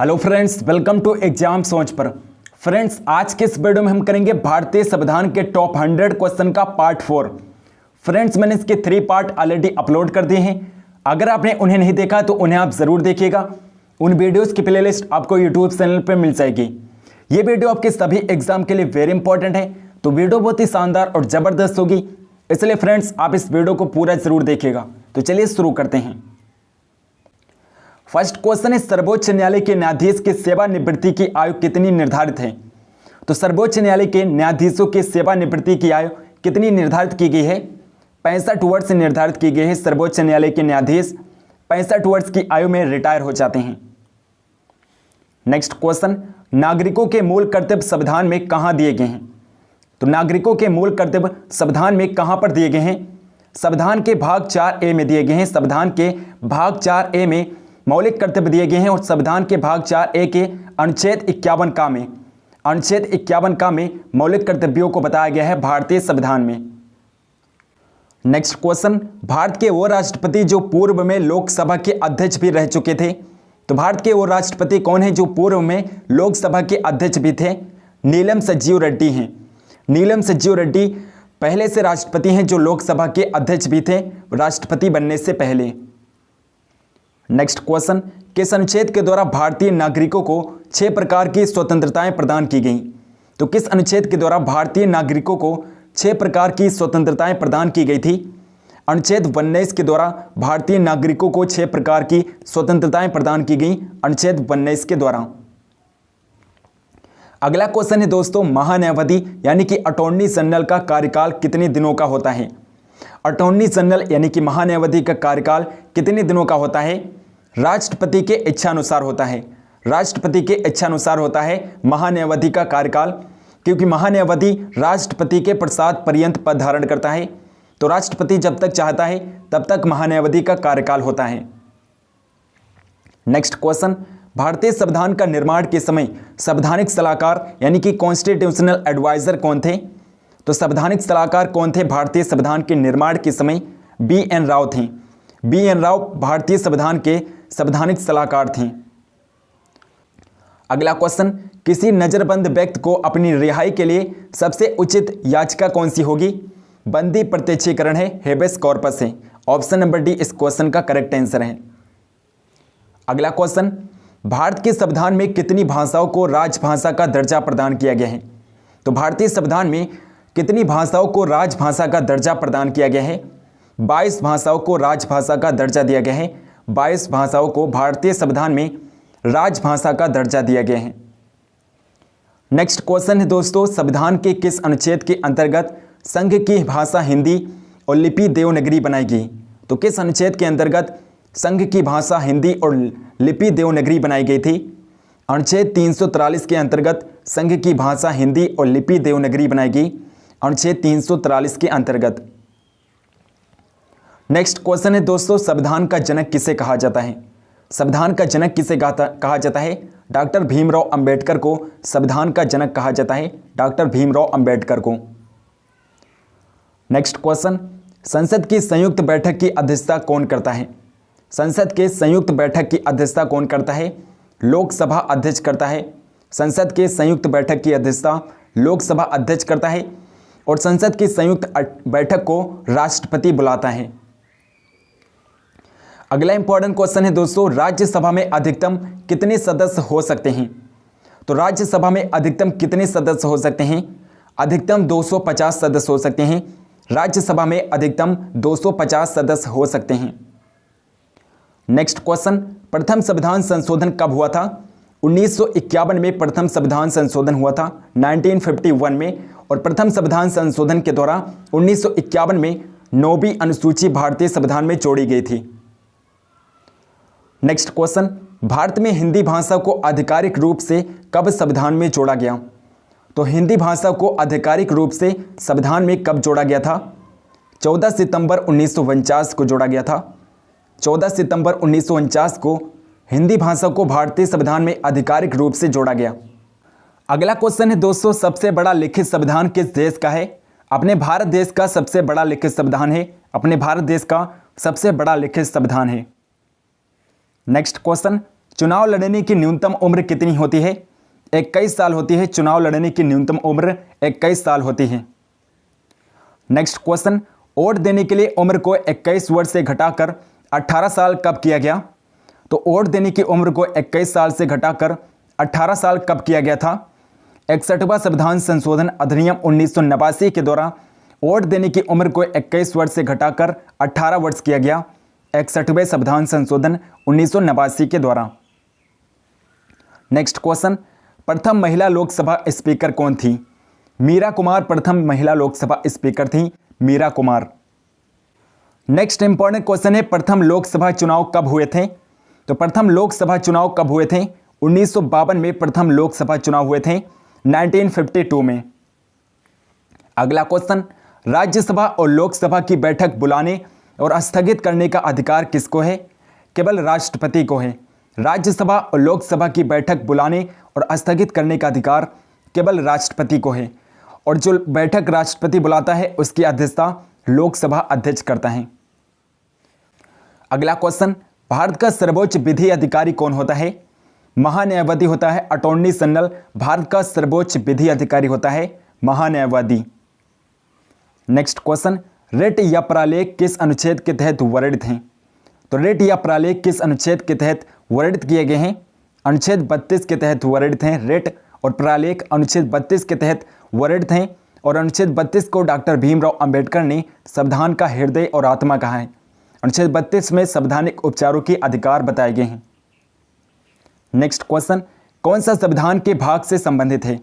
Hello friends, welcome to exam सोच पर। Friends, आज के इस वीडियो में हम करेंगे भारतीय संविधान के टॉप 100 क्वेश्चन का पार्ट 4। फ्रेंड्स, मैंने इसके 3 पार्ट ऑलरेडी अपलोड कर दिए हैं। अगर आपने उन्हें नहीं देखा तो उन्हें आप ज़रूर देखिएगा। उन वीडियोज़ की प्लेलिस्ट आपको यूट्यूब चैनल पर मिल जाएगी। ये वीडियो आपके सभी एग्जाम के लिए वेरी इंपॉर्टेंट है, तो वीडियो बहुत ही शानदार और ज़बरदस्त होगी। इसलिए फ्रेंड्स, आप इस वीडियो को पूरा ज़रूर देखिएगा। तो चलिए शुरू करते हैं। फर्स्ट क्वेश्चन है, सर्वोच्च न्यायालय के न्यायाधीश की सेवानिवृत्ति की आयु कितनी निर्धारित है? तो सर्वोच्च न्यायालय के न्यायाधीशों की सेवानिवृत्ति की आयु कितनी निर्धारित की गई है? 65 वर्ष निर्धारित की गई है। सर्वोच्च न्यायालय के न्यायाधीश 65 वर्ष की आयु में रिटायर हो जाते हैं। नेक्स्ट क्वेश्चन, नागरिकों के मूल कर्तव्य संविधान में कहां दिए गए हैं? तो नागरिकों के मूल कर्तव्य संविधान में कहां पर दिए गए हैं? संविधान के भाग 4A में दिए गए हैं। संविधान के भाग 4A में मौलिक कर्तव्य दिए गए हैं और संविधान के भाग 4A के अनुच्छेद 51 का में मौलिक कर्तव्यों को बताया गया है भारतीय संविधान में। नेक्स्ट क्वेश्चन, भारत के वो राष्ट्रपति जो पूर्व में लोकसभा के अध्यक्ष भी रह चुके थे? तो भारत के वो राष्ट्रपति कौन है जो पूर्व में लोकसभा के अध्यक्ष भी थे? नीलम संजीव रेड्डी हैं। नीलम संजीव रेड्डी पहले से राष्ट्रपति हैं जो लोकसभा के अध्यक्ष भी थे राष्ट्रपति बनने से पहले। नेक्स्ट क्वेश्चन, किस अनुच्छेद के द्वारा भारतीय नागरिकों को 6 प्रकार की स्वतंत्रताएं प्रदान की गईं? तो किस अनुच्छेद के द्वारा भारतीय नागरिकों को 6 प्रकार की स्वतंत्रताएं प्रदान की गई थी? अनुच्छेद 19 के द्वारा भारतीय नागरिकों को 6 प्रकार की स्वतंत्रताएं प्रदान की गई, अनुच्छेद 19 के द्वारा। अगला क्वेश्चन है दोस्तों, महान्यायवादी यानी कि अटॉर्नी जनरल का कार्यकाल कितने दिनों का होता है? अटॉर्नी जनरल यानी कि महान्यायवादी का कार्यकाल कितने दिनों का होता है? राष्ट्रपति के इच्छानुसार होता है। राष्ट्रपति के इच्छानुसार होता है महान्यायवादी का कार्यकाल, क्योंकि महान्यायवादी राष्ट्रपति के प्रसाद पर्यंत पद धारण करता है। तो राष्ट्रपति जब तक चाहता है तब तक महान्यायवादी का कार्यकाल होता है। नेक्स्ट क्वेश्चन, भारतीय संविधान का निर्माण के समय संवैधानिक सलाहकार यानी कि कॉन्स्टिट्यूशनल एडवाइजर कौन थे? तो संवैधानिक सलाहकार कौन थे भारतीय संविधान के निर्माण के समय? B.N. राव थे। B.N. राव भारतीय संविधान के संवैधानिक सलाहकार थे। अगला क्वेश्चन, किसी नजरबंद व्यक्ति को अपनी रिहाई के लिए सबसे उचित याचिका कौन सी होगी? बंदी प्रत्यक्षीकरण है, हेबेस कॉर्पस है। ऑप्शन नंबर डी इस क्वेश्चन का करेक्ट आंसर है। अगला क्वेश्चन, भारत के संविधान में कितनी भाषाओं को राजभाषा का दर्जा प्रदान किया गया है? तो भारतीय संविधान में कितनी भाषाओं को राजभाषा का दर्जा प्रदान किया गया है? 22 भाषाओं को राजभाषा का दर्जा दिया गया है। 22 भाषाओं को भारतीय संविधान में राजभाषा का दर्जा दिया गया है। नेक्स्ट क्वेश्चन है दोस्तों, संविधान के किस अनुच्छेद के अंतर्गत संघ की भाषा हिंदी और लिपि देवनागरी बनाई गई? तो किस अनुच्छेद के अंतर्गत संघ की भाषा हिंदी और लिपि देवनागरी बनाई गई थी? अनुच्छेद 343 के अंतर्गत संघ की भाषा हिंदी और लिपि देवनागरी बनाई गई, अनुच्छेद 343 के अंतर्गत। नेक्स्ट क्वेश्चन है दोस्तों, संविधान का जनक किसे कहा जाता है? संविधान का जनक किसे कहा जाता है? डॉक्टर भीमराव अंबेडकर को संविधान का जनक कहा जाता है, डॉक्टर भीमराव अंबेडकर को। नेक्स्ट क्वेश्चन, संसद की संयुक्त बैठक की अध्यक्षता कौन करता है? संसद के संयुक्त बैठक की अध्यक्षता कौन करता है? लोकसभा अध्यक्ष करता है। संसद के संयुक्त बैठक की अध्यक्षता लोकसभा अध्यक्ष करता है और संसद की संयुक्त बैठक को राष्ट्रपति बुलाता है। अगला इंपॉर्टेंट क्वेश्चन है दोस्तों, राज्यसभा में अधिकतम कितने सदस्य हो सकते हैं? तो राज्यसभा में अधिकतम कितने सदस्य हो सकते हैं? अधिकतम 250 सदस्य हो सकते हैं। राज्यसभा में अधिकतम 250 सदस्य हो सकते हैं। नेक्स्ट क्वेश्चन, प्रथम संविधान संशोधन कब हुआ था? 1951 में प्रथम संविधान संशोधन हुआ था, 1951 में। और प्रथम संविधान संशोधन के द्वारा 1951 में 9वीं अनुसूची भारतीय संविधान में जोड़ी गई थी। नेक्स्ट क्वेश्चन, भारत में हिंदी भाषा को आधिकारिक रूप से कब संविधान में जोड़ा गया? तो हिंदी भाषा को आधिकारिक रूप से संविधान में कब जोड़ा गया था? 14 सितंबर 1949 को जोड़ा गया था। 14 सितंबर 1949 को हिंदी भाषा को भारतीय संविधान में आधिकारिक रूप से जोड़ा गया। अगला क्वेश्चन है दोस्तों, सबसे बड़ा लिखित संविधान किस देश का है? अपने भारत देश का सबसे बड़ा लिखित संविधान है। अपने भारत देश का सबसे बड़ा लिखित संविधान है। नेक्स्ट क्वेश्चन, चुनाव लड़ने की न्यूनतम उम्र कितनी होती है? 21 साल होती है। चुनाव लड़ने की न्यूनतम उम्र 21 साल होती है। नेक्स्ट क्वेश्चन, वोट देने के लिए उम्र को 21 वर्ष से घटाकर 18 साल कब किया गया? तो वोट देने की उम्र को 21 साल से घटाकर 18 साल कब किया गया था? 61वां संविधान संशोधन अधिनियम 1989 के द्वारा वोट देने की उम्र को 21 वर्ष से घटाकर 18 वर्ष किया गया। 61वें संविधान संशोधन 1989 के द्वारा। नेक्स्ट क्वेश्चन, प्रथम महिला लोकसभा स्पीकर कौन थी? मीरा कुमार प्रथम महिला लोकसभा स्पीकर थी, Meera Kumar. Next important question है, प्रथम लोकसभा चुनाव कब हुए थे? तो प्रथम लोकसभा चुनाव कब हुए थे? 1952 में प्रथम लोकसभा चुनाव हुए थे, 1952 में। अगला क्वेश्चन, राज्यसभा और लोकसभा की बैठक बुलाने और स्थगित करने का अधिकार किसको है? केवल राष्ट्रपति को है। राज्यसभा और लोकसभा की बैठक बुलाने और स्थगित करने का अधिकार केवल राष्ट्रपति को है, और जो बैठक राष्ट्रपति बुलाता है उसकी अध्यक्षता लोकसभा अध्यक्ष करता है। अगला क्वेश्चन, भारत का सर्वोच्च विधि अधिकारी कौन होता है? महान्यायवादी होता है, अटॉर्नी जनरल भारत का सर्वोच्च विधि अधिकारी होता है, महान्यायवादी। नेक्स्ट क्वेश्चन, रिट या प्रालेख किस अनुच्छेद के तहत वर्णित हैं? तो रिट या प्रालेख किस अनुच्छेद के तहत वर्णित किए गए हैं? अनुच्छेद 32 के तहत वर्णित हैं। रिट और प्रालेख अनुच्छेद 32 के तहत वर्णित हैं, और अनुच्छेद 32 को डॉक्टर भीमराव अंबेडकर ने संविधान का हृदय और आत्मा कहा है। अनुच्छेद 32 में संवैधानिक उपचारों के अधिकार बताए गए हैं। नेक्स्ट क्वेश्चन, कौन सा संविधान के भाग से संबंधित है?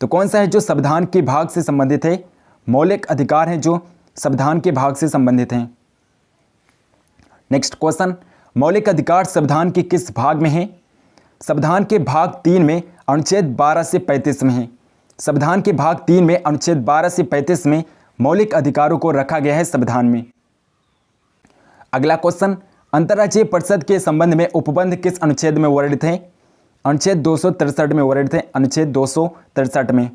तो कौन सा है जो संविधान के भाग से संबंधित है? मौलिक अधिकार हैं जो संविधान के भाग से संबंधित हैं। नेक्स्ट क्वेश्चन, मौलिक अधिकार संविधान के किस भाग में है? संविधान के भाग 3 में अनुच्छेद 12 से 35 में है। संविधान के भाग 3 में अनुच्छेद 12 से 35 में मौलिक अधिकारों को रखा गया है संविधान में। अगला क्वेश्चन, अंतर्राज्यीय परिषद के संबंध में उपबंध किस अनुच्छेद में वर्णित है? अनुच्छेद 263 में वर्णित है, अनुच्छेद 263 में।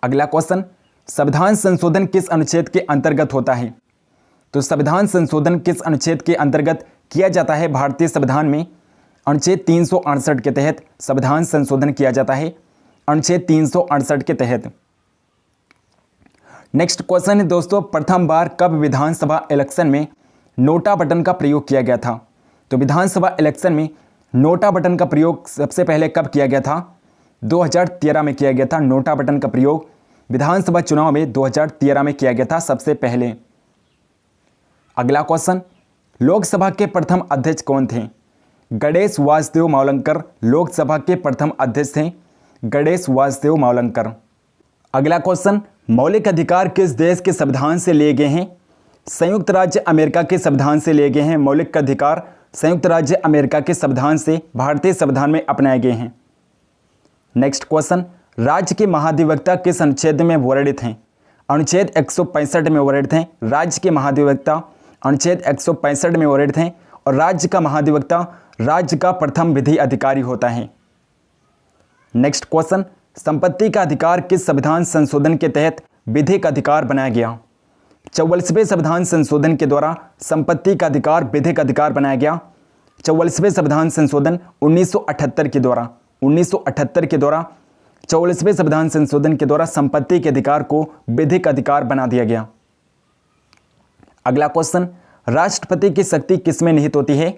अगला क्वेश्चन, संविधान संशोधन किस अनुच्छेद के अंतर्गत होता है? तो संविधान संशोधन किस अनुच्छेद के अंतर्गत किया जाता है? भारतीय संविधान में अनुच्छेद 368 के तहत संविधान संशोधन किया जाता है, अनुच्छेद 368 के तहत। नेक्स्ट क्वेश्चन है दोस्तों, प्रथम बार कब विधानसभा इलेक्शन में नोटा बटन का प्रयोग किया गया था? तो विधानसभा इलेक्शन में नोटा बटन का प्रयोग सबसे पहले कब किया गया था? 2013 में किया गया था। नोटा बटन का प्रयोग विधानसभा चुनाव में 2013 में किया गया था सबसे पहले। अगला क्वेश्चन, लोकसभा के प्रथम अध्यक्ष कौन थे? गणेश वासुदेव मावलंकर लोकसभा के प्रथम अध्यक्ष थे, गणेश वासुदेव मावलंकर। अगला क्वेश्चन, मौलिक अधिकार किस देश के संविधान से लिए गए हैं? संयुक्त राज्य अमेरिका के संविधान से लिए गए हैं। मौलिक अधिकार संयुक्त राज्य अमेरिका के संविधान से भारतीय संविधान में अपनाए गए हैं। नेक्स्ट क्वेश्चन, राज्य के महाधिवक्ता किस अनुच्छेद में वर्णित हैं? अनुच्छेद 165 में वर्णित हैं। राज्य के महाधिवक्ता अनुच्छेद 165 में वर्णित हैं, और राज्य का महाधिवक्ता राज्य का प्रथम विधि अधिकारी होता है। नेक्स्ट क्वेश्चन, संपत्ति का अधिकार किस संविधान संशोधन के तहत विधिक अधिकार बनाया गया? 44वें संविधान संशोधन के द्वारा संपत्ति का अधिकार विधिक अधिकार बनाया गया। 44वें संविधान संशोधन 1978 के द्वारा 44वें संविधान संशोधन के द्वारा संपत्ति के अधिकार को विधिक अधिकार बना दिया गया। अगला क्वेश्चन, राष्ट्रपति की शक्ति किसमें निहित होती है?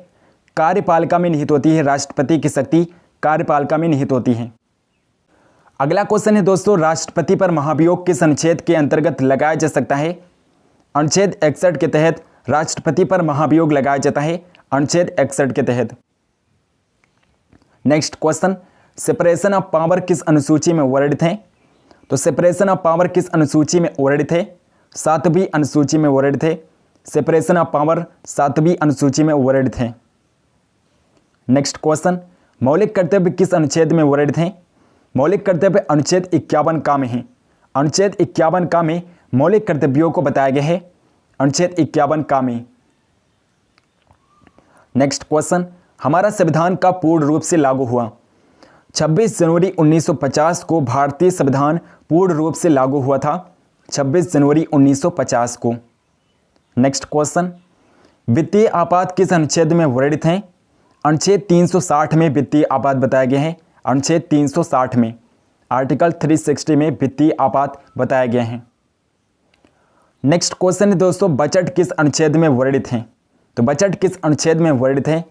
कार्यपालिका में निहित होती है। राष्ट्रपति की शक्ति कार्यपालिका में निहित होती है। अगला क्वेश्चन है दोस्तों, राष्ट्रपति पर महाभियोग किस अनुच्छेद के अंतर्गत लगाया जा सकता है? अनुच्छेद 61 के तहत राष्ट्रपति पर महाभियोग लगाया जाता है, अनुच्छेद 61 के तहत। Next question, separation of power किस अनुसूची में वर्णित है? तो सेपरेशन ऑफ पावर किस अनुसूची में वर्णित है? 7वीं अनुसूची में वर्णित है। सेपरेशन ऑफ पावर 7वीं अनुसूची में वर्णित है। नेक्स्ट क्वेश्चन, मौलिक कर्तव्य किस अनुच्छेद में वर्णित है? मौलिक कर्तव्य अनुच्छेद 51 का में है। अनुच्छेद 51 का में मौलिक कर्तव्यों को बताया गया है, अनुच्छेद 51 का में। नेक्स्ट क्वेश्चन, हमारा संविधान कब पूर्ण रूप से लागू हुआ? 26 जनवरी 1950 को भारतीय संविधान पूर्ण रूप से लागू हुआ था, 26 जनवरी 1950 को। नेक्स्ट क्वेश्चन, वित्तीय आपात किस अनुच्छेद में वर्णित हैं? अनुच्छेद 360 में वित्तीय आपात बताया गया है। अनुच्छेद 360 में आर्टिकल 360 में वित्तीय आपात बताया गया है। नेक्स्ट क्वेश्चन है दोस्तों, बजट किस अनुच्छेद में वर्णित है? तो बजट किस अनुच्छेद में वर्णित है?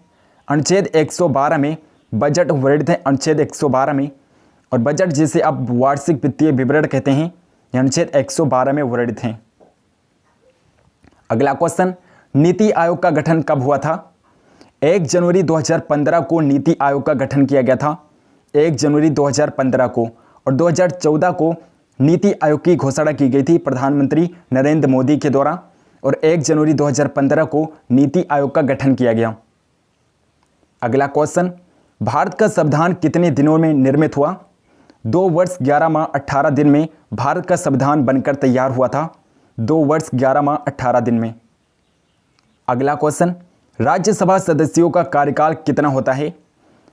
अनुच्छेद 112 में बजट वर्णित है, अनुच्छेद 112 में। और बजट जिसे आप वार्षिक वित्तीय विवरण कहते हैं, यह अनुच्छेद 112 में वर्णित है। अगला क्वेश्चन, नीति आयोग का गठन कब हुआ था? 1 जनवरी 2015 को नीति आयोग का गठन किया गया था, 1 जनवरी 2015 को। और 2014 को नीति आयोग की घोषणा की गई थी प्रधानमंत्री नरेंद्र मोदी के द्वारा, और 1 जनवरी 2015 को नीति आयोग का गठन किया गया। अगला क्वेश्चन, भारत का संविधान कितने दिनों में निर्मित हुआ? 2 वर्ष 11 माह 18 दिन में भारत का संविधान बनकर तैयार हुआ था, 2 वर्ष 11 माह 18 दिन में। अगला क्वेश्चन, राज्यसभा सदस्यों का कार्यकाल कितना होता है?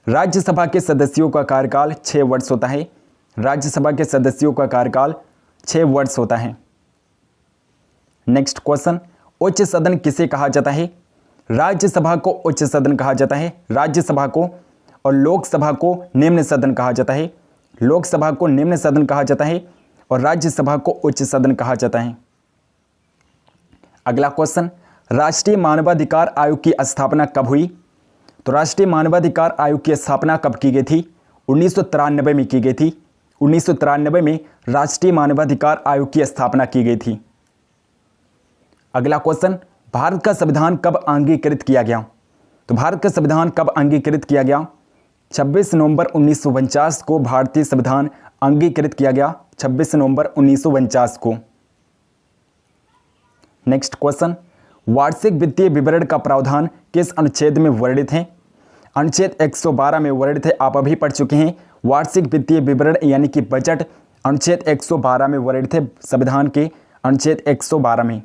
राज्यसभा के सदस्यों का कार्यकाल 6 वर्ष होता है, राज्यसभा के सदस्यों का कार्यकाल 6 वर्ष होता है। नेक्स्ट क्वेश्चन, उच्च सदन किसे कहा जाता है? राज्यसभा को उच्च सदन कहा जाता है, राज्यसभा को। और लोकसभा को निम्न सदन कहा जाता है, लोकसभा को निम्न सदन कहा जाता है, और राज्यसभा को उच्च सदन कहा जाता है। अगला क्वेश्चन, राष्ट्रीय मानवाधिकार आयोग की स्थापना कब हुई? तो राष्ट्रीय मानवाधिकार आयोग की स्थापना कब की गई थी? 1993 में की गई थी, 1993 में राष्ट्रीय मानवाधिकार आयोग की स्थापना की गई थी। अगला क्वेश्चन, भारत का संविधान कब अंगीकृत किया गया? तो भारत का संविधान कब अंगीकृत किया गया? 26 नवंबर 1949 को भारतीय संविधान अंगीकृत किया गया, 26 नवंबर 1949 को। नेक्स्ट क्वेश्चन, वार्षिक वित्तीय विवरण का प्रावधान किस अनुच्छेद में वर्णित है? अनुच्छेद 112 में वर्णित है, आप अभी पढ़ चुके हैं। वार्षिक वित्तीय विवरण यानी कि बजट अनुच्छेद 112 में वर्णित है, संविधान के अनुच्छेद 112 में।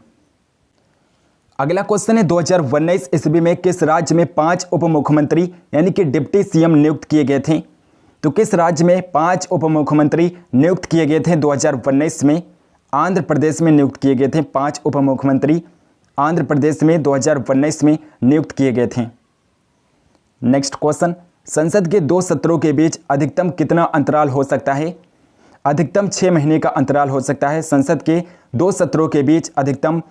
अगला क्वेश्चन है, 2019 ईस्वी में किस राज्य में 5 उप मुख्यमंत्री यानी कि डिप्टी सीएम नियुक्त किए गए थे? तो किस राज्य में 5 उप मुख्यमंत्री नियुक्त किए गए थे 2019 में? आंध्र प्रदेश में नियुक्त किए गए थे 5 उप मुख्यमंत्री, आंध्र प्रदेश में 2019 में नियुक्त किए गए थे। नेक्स्ट क्वेश्चन, संसद के 2 सत्रों के बीच अधिकतम कितना अंतराल हो सकता है? अधिकतम 6 महीने का अंतराल हो सकता है। संसद के 2 सत्रों के बीच अधिकतम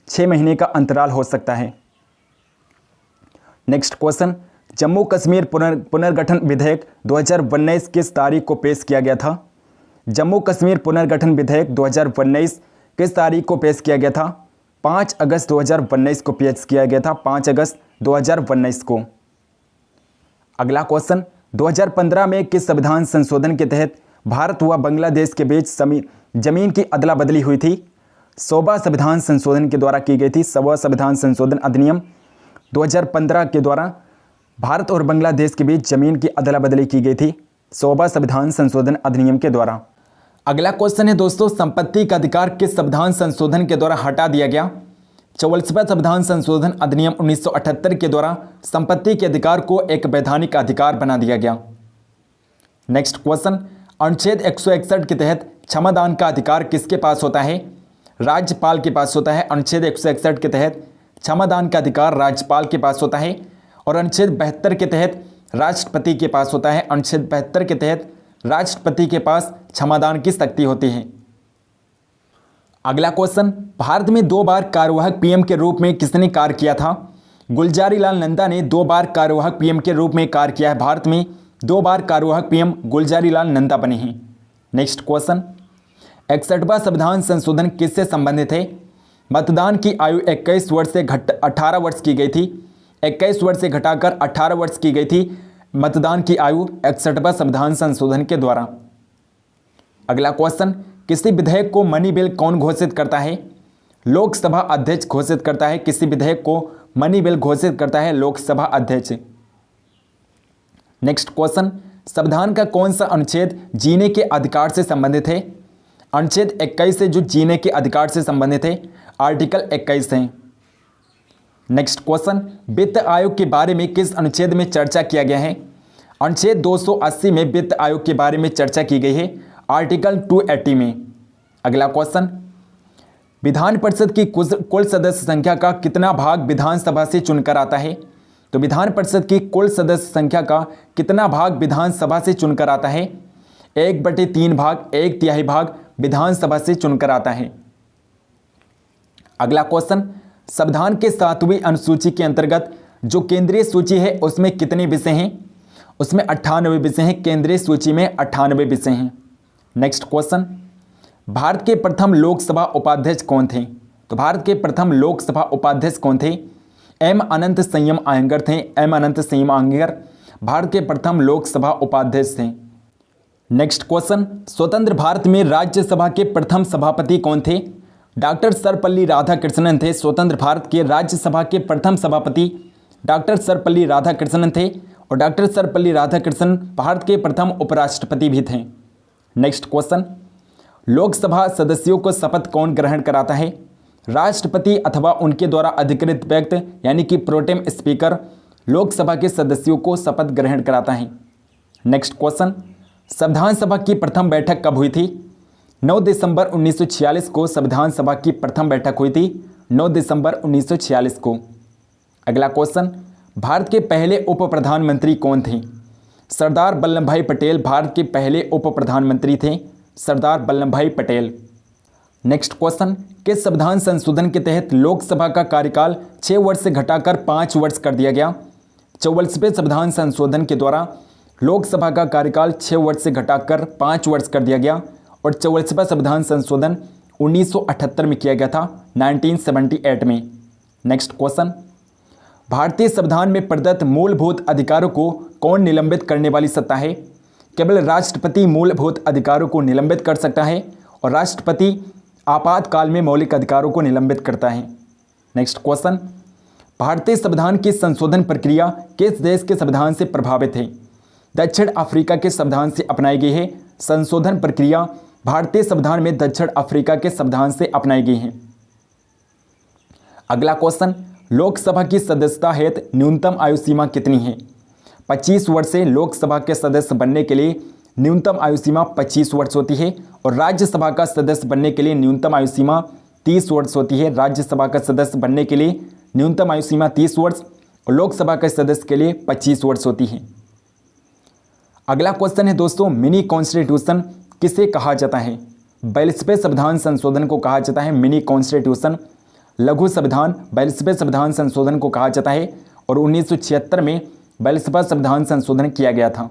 6 महीने का अंतराल हो सकता है। नेक्स्ट क्वेश्चन, जम्मू कश्मीर पुनर्गठन विधेयक 2019 किस तारीख को पेश किया गया था? जम्मू कश्मीर पुनर्गठन विधेयक 2019 किस तारीख को पेश किया गया था? 5 अगस्त 2019 को पेश किया गया था, 5 अगस्त 2019 को। अगला क्वेश्चन, 2015 में किस संविधान संशोधन के तहत भारत व बांग्लादेश के बीच जमीन की अदला बदली हुई थी? 100वां संविधान संशोधन के द्वारा की गई थी, 100वां संविधान संशोधन अधिनियम 2015 के द्वारा भारत और बांग्लादेश के बीच जमीन की अदला बदली की गई थी, 100वां संविधान संशोधन अधिनियम के द्वारा। अगला क्वेश्चन है दोस्तों, संपत्ति का अधिकार किस संविधान संशोधन के द्वारा हटा दिया गया? 44वां संविधान संशोधन अधिनियम 1978 के द्वारा संपत्ति के अधिकार को एक वैधानिक अधिकार बना दिया गया। नेक्स्ट क्वेश्चन, अनुच्छेद 161 के तहत क्षमादान का अधिकार किसके पास होता है? राज्यपाल के पास होता है। अनुच्छेद 161 के तहत क्षमादान का अधिकार राज्यपाल के पास होता है। और अनुच्छेद 72 के तहत राष्ट्रपति के पास होता है। अनुच्छेद 72 के तहत राष्ट्रपति के पास क्षमादान की शक्ति होती है। अगला क्वेश्चन, भारत में 2 बार कार्यवाहक पीएम के रूप में किसने कार्य किया था? गुलजारी लाल नंदा ने 2 बार कार्यवाहक पीएम के रूप में कार्य किया है। भारत में 2 बार कार्यवाहक पीएम गुलजारी लाल नंदा बने हैं। नेक्स्ट क्वेश्चन, 61वां संविधान संशोधन किससे संबंधित है? मतदान की आयु 21 वर्ष से 18 वर्ष की गई थी, 21 वर्ष से घटाकर 18 वर्ष की गई थी मतदान की आयु 61वां संविधान संशोधन के द्वारा। अगला क्वेश्चन, किसी विधेयक को मनी बिल कौन घोषित करता है? लोकसभा अध्यक्ष घोषित करता है। किसी विधेयक को मनी बिल घोषित करता है लोकसभा अध्यक्ष। नेक्स्ट क्वेश्चन, संविधान का कौन सा अनुच्छेद जीने के अधिकार से संबंधित है? अनुच्छेद 21 से जो जीने के अधिकार से संबंधित है, आर्टिकल 21 है। नेक्स्ट क्वेश्चन, वित्त आयोग के बारे में किस अनुच्छेद में चर्चा किया गया है? अनुच्छेद 280 में वित्त आयोग के बारे में चर्चा की गई है, आर्टिकल 280 में। अगला क्वेश्चन, विधान परिषद की कुल सदस्य संख्या का कितना भाग विधानसभा से चुनकर आता है? तो विधान परिषद की कुल सदस्य संख्या का कितना भाग विधानसभा से चुनकर आता है? 1/3 भाग, 1/3 भाग विधानसभा से चुनकर आता है। अगला क्वेश्चन, संविधान के 7वीं अनुसूची के अंतर्गत जो केंद्रीय सूची है उसमें कितने विषय हैं? उसमें 98 विषय हैं। केंद्रीय सूची में 98 विषय हैं। नेक्स्ट क्वेश्चन, भारत के प्रथम लोकसभा उपाध्यक्ष कौन थे? तो भारत के प्रथम लोकसभा उपाध्यक्ष कौन थे? एम अनंत संयम अयंगर थे। एम अनंत संयम अयंगर भारत के प्रथम लोकसभा उपाध्यक्ष थे। नेक्स्ट क्वेश्चन, स्वतंत्र भारत में राज्यसभा के प्रथम सभापति कौन थे? डॉक्टर सर्वपल्ली राधाकृष्णन थे। स्वतंत्र भारत के राज्यसभा के प्रथम सभापति डॉक्टर सर्वपल्ली राधाकृष्णन थे और डॉक्टर सर्वपल्ली राधाकृष्णन भारत के प्रथम उपराष्ट्रपति भी थे। नेक्स्ट क्वेश्चन, लोकसभा सदस्यों को शपथ कौन ग्रहण कराता है? राष्ट्रपति अथवा उनके द्वारा अधिकृत व्यक्ति यानी कि प्रोटेम स्पीकर लोकसभा के सदस्यों को शपथ ग्रहण कराता है। नेक्स्ट क्वेश्चन, संविधान सभा की प्रथम बैठक कब हुई थी? 9 दिसंबर 1946 को संविधान सभा की प्रथम बैठक हुई थी। 9 दिसंबर 1946 को। अगला क्वेश्चन, भारत के पहले उप प्रधानमंत्री कौन थे? सरदार वल्लभ भाई पटेल भारत के पहले उप प्रधानमंत्री थे। सरदार वल्लभ भाई पटेल। नेक्स्ट क्वेश्चन, किस संविधान संशोधन के तहत लोकसभा का कार्यकाल 6 वर्ष से घटाकर 5 वर्ष कर दिया गया? 44वें संविधान संशोधन के द्वारा लोकसभा का कार्यकाल 6 वर्ष से घटाकर 5 वर्ष कर दिया गया और 44वां संविधान संशोधन 1978 में किया गया था, 1978 में। नेक्स्ट क्वेश्चन, भारतीय संविधान में प्रदत्त मूलभूत अधिकारों को कौन निलंबित करने वाली सत्ता है? केवल राष्ट्रपति मूलभूत अधिकारों को निलंबित कर सकता है और राष्ट्रपति आपातकाल में मौलिक अधिकारों को निलंबित करता है। नेक्स्ट क्वेश्चन, भारतीय संविधान की संशोधन प्रक्रिया किस देश के संविधान से प्रभावित है? दक्षिण अफ्रीका के संविधान से अपनाई गई है। संशोधन प्रक्रिया भारतीय संविधान में दक्षिण अफ्रीका के संविधान से अपनाई गई है। अगला क्वेश्चन, लोकसभा की सदस्यता हेतु न्यूनतम आयु सीमा कितनी है? 25 वर्ष से लोकसभा के सदस्य बनने के लिए न्यूनतम आयु सीमा 25 वर्ष होती है और राज्यसभा का सदस्य बनने के लिए न्यूनतम आयु सीमा 30 वर्ष होती है। राज्यसभा का सदस्य बनने के लिए न्यूनतम आयु सीमा 30 वर्ष और लोकसभा के सदस्य के लिए 25 वर्ष होती है। अगला क्वेश्चन है दोस्तों, मिनी कॉन्स्टिट्यूशन किसे कहा जाता है? 42वें संविधान संशोधन को कहा जाता है मिनी कॉन्स्टिट्यूशन। लघु संविधान 42वें संविधान संशोधन को कहा जाता है और 1976 में 42वां संविधान संशोधन किया गया था।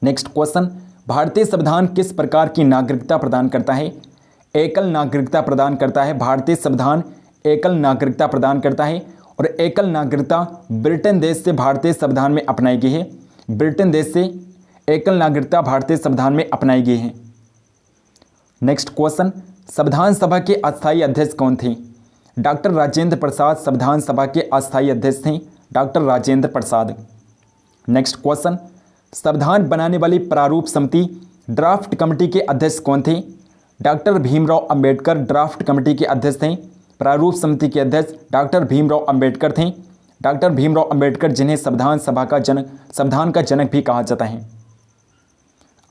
नेक्स्ट क्वेश्चन, भारतीय संविधान किस प्रकार की नागरिकता प्रदान करता है? एकल नागरिकता प्रदान करता है। भारतीय संविधान एकल नागरिकता प्रदान करता है और एकल नागरिकता ब्रिटेन देश से भारतीय संविधान में अपनाई गई है। ब्रिटेन देश से एकल नागरिकता भारतीय संविधान में अपनाई गई है। नेक्स्ट क्वेश्चन, संविधान सभा के अस्थायी अध्यक्ष कौन थे? डॉक्टर राजेंद्र प्रसाद संविधान सभा के अस्थायी अध्यक्ष थे। Doctor Rajendra Prasad. Next question, संविधान बनाने वाली प्रारूप समिति ड्राफ्ट कमेटी के अध्यक्ष कौन थे? Doctor Bhimrao Ambedkar draft committee के अध्यक्ष थे। प्रारूप समिति के अध्यक्ष डॉक्टर भीमराव अंबेडकर थे। डॉक्टर भीमराव अंबेडकर जिन्हें संविधान का जनक भी कहा जाता है।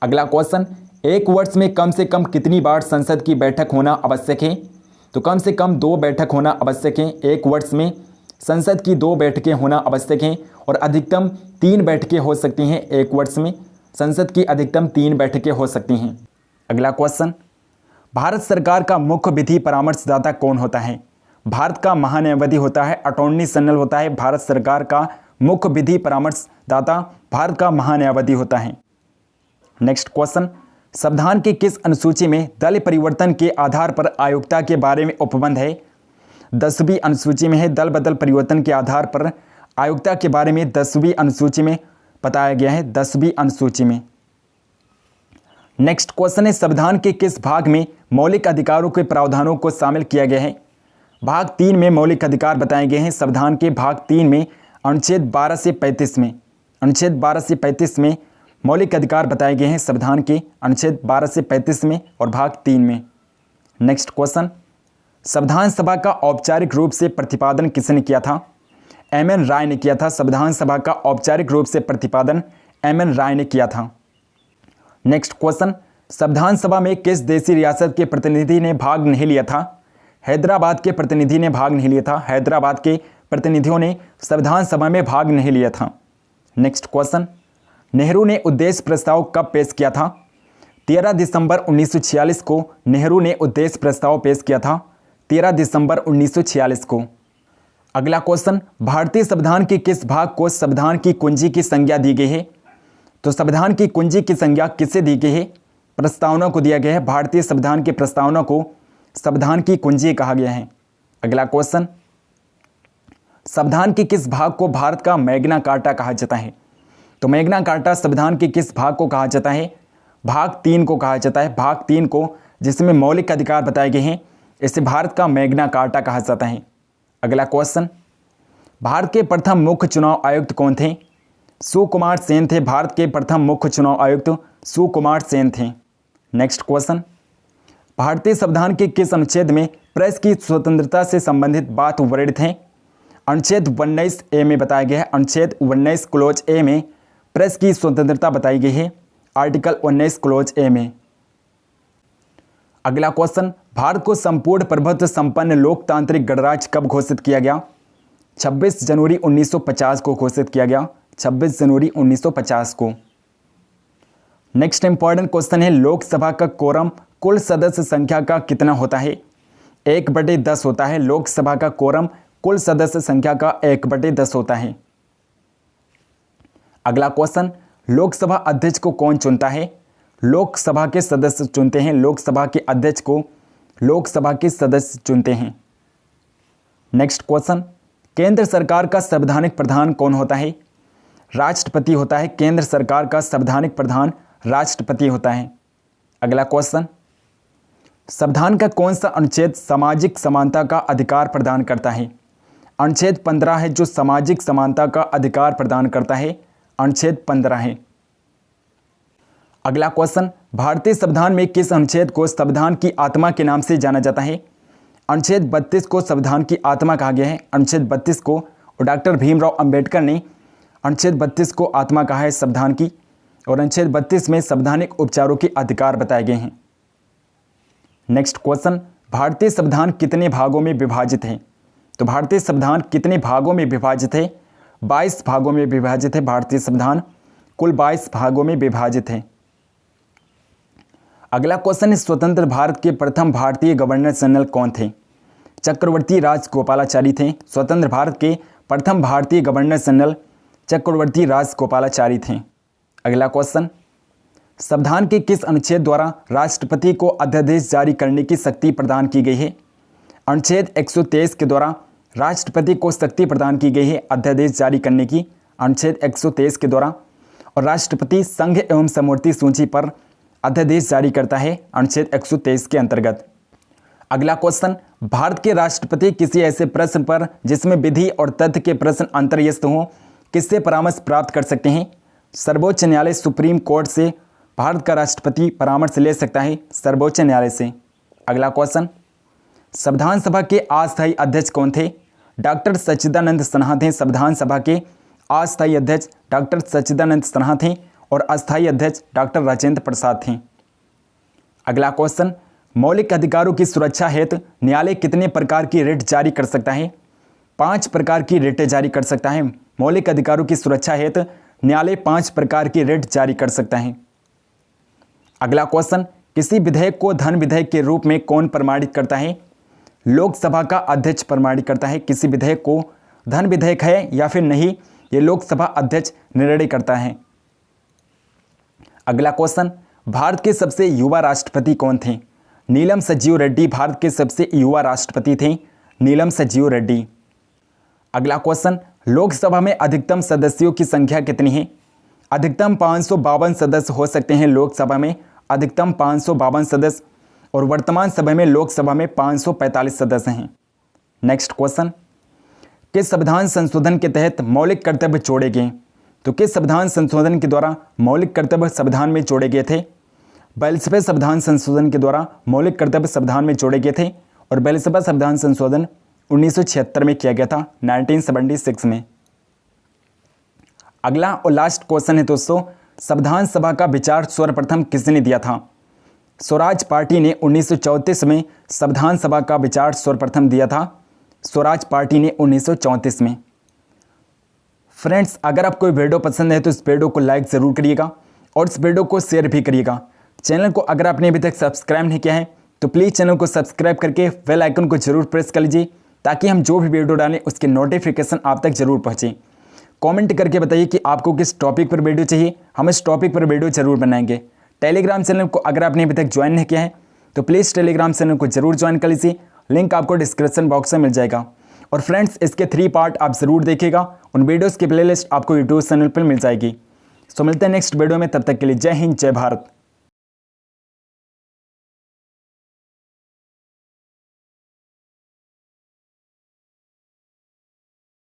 अगला क्वेश्चन, एक वर्ष में कम से कम कितनी बार संसद की बैठक होना आवश्यक है? तो कम से कम 2 बैठक होना आवश्यक है। एक वर्ष में संसद की 2 बैठकें होना आवश्यक हैं और अधिकतम 3 बैठकें हो सकती हैं। एक वर्ष में संसद की अधिकतम 3 बैठकें हो सकती हैं। अगला क्वेश्चन, भारत सरकार का मुख्य विधि परामर्शदाता कौन होता है? भारत का महान्यायवादी होता है, अटॉर्नी जनरल होता है। भारत सरकार का मुख्य विधि परामर्शदाता भारत का महान्यायवादी होता है। नेक्स्ट क्वेश्चन, संविधान की किस अनुसूची में दल परिवर्तन के आधार पर आयोक्ता के बारे में उपबंध है? 10वीं अनुसूची में है। दल बदल परिवर्तन के आधार पर आयोक्ता के बारे में 10वीं अनुसूची में बताया गया है। 10वीं अनुसूची में। नेक्स्ट क्वेश्चन है, संविधान के किस भाग में मौलिक अधिकारों के प्रावधानों को शामिल किया गया है? भाग 3 में मौलिक अधिकार बताए गए हैं। संविधान के भाग 3 में अनुच्छेद 12 से 35 में अनुच्छेद 12 से 35 में मौलिक अधिकार बताए गए हैं। संविधान के अनुच्छेद 12 से 35 में और भाग 3 में। नेक्स्ट क्वेश्चन, संविधान सभा का औपचारिक रूप से प्रतिपादन किसने किया था? एम.एन. राय ने किया था। संविधान सभा का औपचारिक रूप से प्रतिपादन एम.एन. राय ने किया था। नेक्स्ट क्वेश्चन, संविधान सभा में किस देशी रियासत के प्रतिनिधि ने भाग नहीं लिया था? हैदराबाद के प्रतिनिधि ने भाग नहीं लिया था। हैदराबाद के प्रतिनिधियों ने संविधान सभा में भाग नहीं लिया था? नेक्स्ट क्वेश्चन, नेहरू ने उद्देश्य प्रस्ताव कब पेश किया था? 13 दिसंबर 1946 को नेहरू ने उद्देश्य प्रस्ताव पेश किया था, 13 दिसंबर 1946 को। अगला क्वेश्चन, भारतीय संविधान के किस भाग को संविधान की कुंजी की संज्ञा दी गई है? तो संविधान की कुंजी की संज्ञा किसे दी गई है? प्रस्तावना को दिया गया है। भारतीय संविधान के प्रस्तावना को संविधान की कुंजी कहा गया है। अगला क्वेश्चन, संविधान के किस भाग को भारत का मैग्ना कार्टा कहा जाता है? तो मैग्ना कार्टा संविधान के किस भाग को कहा जाता है? भाग 3 को कहा जाता है। भाग 3 को, जिसमें मौलिक अधिकार बताए गए हैं, इसे भारत का मैग्ना कार्टा कहा जाता है। अगला क्वेश्चन, भारत के प्रथम मुख्य चुनाव आयुक्त कौन थे? सुकुमार सेन थे। भारत के प्रथम मुख्य चुनाव आयुक्त सुकुमार सेन थे। नेक्स्ट क्वेश्चन, भारतीय संविधान के किस अनुच्छेद में प्रेस की स्वतंत्रता से संबंधित बात वर्णित है? अनुच्छेद 19A में बताया गया है। अनुच्छेद 19 क्लोज ए में प्रेस की स्वतंत्रता बताई गई है, आर्टिकल 19 क्लोज ए में। अगला क्वेश्चन, भारत को संपूर्ण प्रभुत्व संपन्न लोकतांत्रिक गणराज्य कब घोषित किया गया? 26 जनवरी 1950 को घोषित किया गया, 26 जनवरी 1950 को। नेक्स्ट इंपॉर्टेंट क्वेश्चन है, लोकसभा का कोरम कुल सदस्य संख्या का कितना होता है? 1/10 होता है। लोकसभा का कोरम कुल सदस्य संख्या का 1/10 होता है। अगला क्वेश्चन, लोकसभा अध्यक्ष को कौन चुनता है? लोकसभा के सदस्य चुनते हैं। लोकसभा के अध्यक्ष को लोकसभा के सदस्य चुनते हैं। नेक्स्ट क्वेश्चन, केंद्र सरकार का संवैधानिक प्रधान कौन होता है? राष्ट्रपति होता है। केंद्र सरकार का संवैधानिक प्रधान राष्ट्रपति होता है। अगला क्वेश्चन, संविधान का कौन सा अनुच्छेद सामाजिक समानता का अधिकार प्रदान करता है? अनुच्छेद 15 है जो सामाजिक समानता का अधिकार प्रदान करता है, अनुच्छेद 15 है। अगला क्वेश्चन, भारतीय संविधान में किस अनुच्छेद को संविधान की आत्मा के नाम से जाना जाता है? अनुच्छेद 32 को संविधान की आत्मा कहा गया है। अनुच्छेद 32 को, और डॉक्टर भीमराव अंबेडकर ने अनुच्छेद 32 को आत्मा कहा है संविधान की, और अनुच्छेद 32 में संवैधानिक उपचारों के अधिकार बताए गए हैं। नेक्स्ट क्वेश्चन, भारतीय संविधान कितने भागों में विभाजित है? तो भारतीय संविधान कितने भागों में विभाजित है? 22 भागों में विभाजित है। भारतीय संविधान कुल 22 भागों में विभाजित है। अगला क्वेश्चन है, स्वतंत्र भारत के प्रथम भारतीय गवर्नर जनरल कौन थे? चक्रवर्ती राजगोपालाचारी थे। स्वतंत्र भारत के प्रथम भारतीय गवर्नर जनरल चक्रवर्ती राजगोपालाचारी थे। अगला क्वेश्चन, संविधान के किस अनुच्छेद द्वारा राष्ट्रपति को अध्यादेश जारी करने की शक्ति प्रदान की गई है? अनुच्छेद 123 के द्वारा राष्ट्रपति को शक्ति प्रदान की गई है अध्यादेश जारी करने की, अनुच्छेद 123 के द्वारा। और राष्ट्रपति संघ एवं समवर्ती सूची पर अध्यादेश जारी करता है, अनुच्छेद 123 के अंतर्गत। अगला क्वेश्चन, भारत के राष्ट्रपति किसी ऐसे प्रश्न पर जिसमें विधि और तथ्य के प्रश्न अंतर्यस्त हों किससे परामर्श प्राप्त कर सकते हैं? सर्वोच्च न्यायालय सुप्रीम कोर्ट से भारत का राष्ट्रपति परामर्श ले सकता है, सर्वोच्च न्यायालय से। अगला क्वेश्चन, संविधान सभा के अस्थायी अध्यक्ष कौन थे? डॉक्टर सच्चिदानंद सिन्हा थे। संविधान सभा के अस्थायी अध्यक्ष डॉक्टर सच्चिदानंद सिन्हा थे और अस्थायी अध्यक्ष डॉक्टर राजेंद्र प्रसाद थे। अगला क्वेश्चन, मौलिक अधिकारों की सुरक्षा हेतु न्यायालय कितने प्रकार की रिट जारी कर सकता है? 5 प्रकार की रिटें जारी कर सकता है। मौलिक अधिकारों की सुरक्षा हेतु न्यायालय 5 प्रकार की रिट जारी कर सकता है। अगला क्वेश्चन, किसी विधेयक को धन विधेयक के रूप में कौन प्रमाणित करता है? लोकसभा का अध्यक्ष प्रमाणित करता है। किसी विधेयक को धन विधेयक है या फिर नहीं, ये लोकसभा अध्यक्ष निर्णय करता है। अगला क्वेश्चन, भारत के सबसे युवा राष्ट्रपति कौन थे? नीलम संजीव रेड्डी भारत के सबसे युवा राष्ट्रपति थे, नीलम संजीव रेड्डी। अगला क्वेश्चन, लोकसभा में अधिकतम सदस्यों की संख्या कितनी है? अधिकतम 552 सदस्य हो सकते हैं लोकसभा में, अधिकतम 552 सदस्य, और वर्तमान समय में लोकसभा में 545 सदस्य हैं। नेक्स्ट क्वेश्चन, किस संविधान संशोधन के तहत मौलिक कर्तव्य जोड़े गए? तो किस संविधान संशोधन के द्वारा मौलिक कर्तव्य संविधान में जोड़े गए थे? 42वें संविधान संशोधन के द्वारा मौलिक कर्तव्य संविधान में जोड़े गए थे, और 42वां संविधान संशोधन 1976 में किया गया था, 1976 में। अगला और लास्ट क्वेश्चन है दोस्तों, संविधान सभा का विचार सर्वप्रथम किसने दिया था? स्वराज पार्टी ने 1934 में संविधान सभा का विचार सर्वप्रथम दिया था। स्वराज पार्टी ने 1934 में। फ्रेंड्स, अगर आपको वीडियो पसंद है तो इस वीडियो को लाइक ज़रूर करिएगा और इस वीडियो को शेयर भी करिएगा। चैनल को अगर आपने अभी तक सब्सक्राइब नहीं किया है तो प्लीज़ चैनल को सब्सक्राइब करके बेल आइकन को जरूर प्रेस कर लीजिए ताकि हम जो भी वीडियो डालें उसके नोटिफिकेशन आप तक जरूर पहुँचे। कमेंट करके बताइए कि आपको किस टॉपिक पर वीडियो चाहिए, हम इस टॉपिक पर वीडियो जरूर बनाएंगे। टेलीग्राम चैनल को अगर आपने अभी तक ज्वाइन नहीं किया है तो प्लीज़ टेलीग्राम चैनल को जरूर ज्वाइन कर लीजिए, लिंक आपको डिस्क्रिप्शन बॉक्स में मिल जाएगा। और फ्रेंड्स, इसके 3 पार्ट आप ज़रूर देखिएगा, उन वीडियोज़ की प्लेलिस्ट आपको यूट्यूब चैनल पर मिल जाएगी। सो मिलते हैं नेक्स्ट वीडियो में, तब तक के लिए जय हिंद जय भारत।